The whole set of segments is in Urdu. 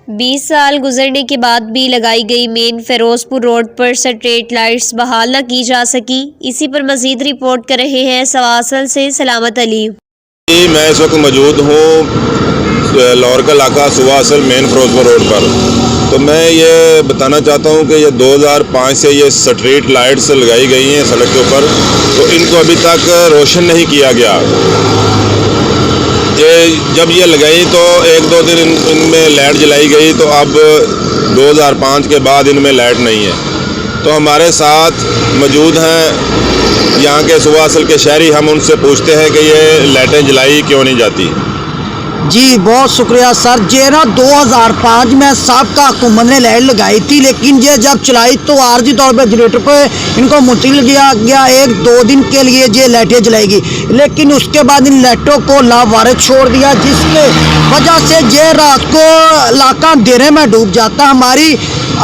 20 سال گزرنے کے بعد بھی لگائی گئی مین فیروز پور روڈ پر سٹریٹ لائٹس بحال نہ کی جا سکی۔ اسی پر مزید رپورٹ کر رہے ہیں سواسل سے سلامت علی۔ میں اس وقت موجود ہوں لاہور کا علاقہ سواسل مین فیروز پور روڈ پر۔ تو میں یہ بتانا چاہتا ہوں کہ یہ 2005 سے یہ سٹریٹ لائٹس لگائی گئی ہیں سڑک کے اوپر، تو ان کو ابھی تک روشن نہیں کیا گیا۔ جب یہ لگائی تو ایک دو دن ان میں لائٹ جلائی گئی، تو اب 2005 کے بعد ان میں لائٹ نہیں ہے۔ تو ہمارے ساتھ موجود ہیں یہاں کے سواسل کے شہری، ہم ان سے پوچھتے ہیں کہ یہ لائٹیں جلائی کیوں نہیں جاتی۔ جی بہت شکریہ سر۔ یہ نا 2005 میں سابقہ حکومت نے لائٹ لگائی تھی، لیکن یہ جب چلائی تو عارضی طور پہ جنریٹر پہ ان کو منتقل کیا گیا، 1-2 دن کے لیے یہ لائٹیں جلائے گی، لیکن اس کے بعد ان لائٹوں کو لاوارث چھوڑ دیا، جس کی وجہ سے یہ رات کو علاقہ اندھیرے میں ڈوب جاتا۔ ہماری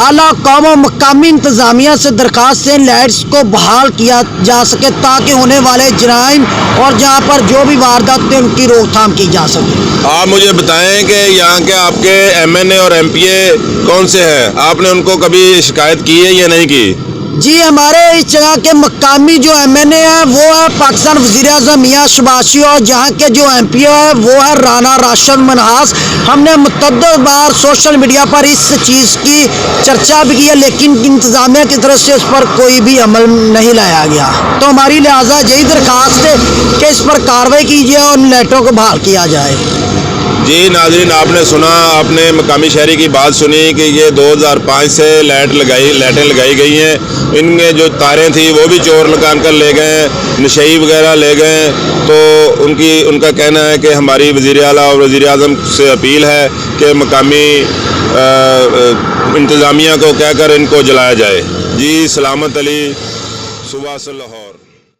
اعلیٰ قوم و مقامی انتظامیہ سے درخواست ہے لائٹس کو بحال کیا جا سکے تاکہ ہونے والے جرائم اور جہاں پر جو بھی واردات ہیں ان کی روک تھام کی جا سکے۔ آپ مجھے بتائیں کہ یہاں کے آپ کے MNA اور MP کون سے ہیں؟ آپ نے ان کو کبھی شکایت کی ہے یا نہیں کی؟ جی ہمارے اس جگہ کے مقامی جو MNA ہیں وہ ہے پاکستان وزیر اعظم میاں شہباز شریف، اور جہاں کے جو MP ہے وہ ہے رانا راشد منہاس۔ ہم نے متعدد بار سوشل میڈیا پر اس چیز کی چرچا بھی کی ہے، لیکن انتظامیہ کی طرف سے اس پر کوئی بھی عمل نہیں لایا گیا۔ تو ہماری لہٰذا یہی درخواست ہے کہ اس پر کارروائی کیجیے اور ان لائٹوں کو بحال کیا جائے۔ جی ناظرین، آپ نے سنا، آپ نے مقامی شہری کی بات سنی کہ یہ 2005 سے لائٹیں لگائی گئی ہیں، ان میں جو تاریں تھیں وہ بھی چور نکال کر لے گئے، نشئی وغیرہ لے گئے۔ تو ان کا کہنا ہے کہ ہماری وزیر اعلیٰ اور وزیر اعظم سے اپیل ہے کہ مقامی انتظامیہ کو کہہ کر ان کو جلایا جائے۔ جی سلامت علی، سواسل لاہور۔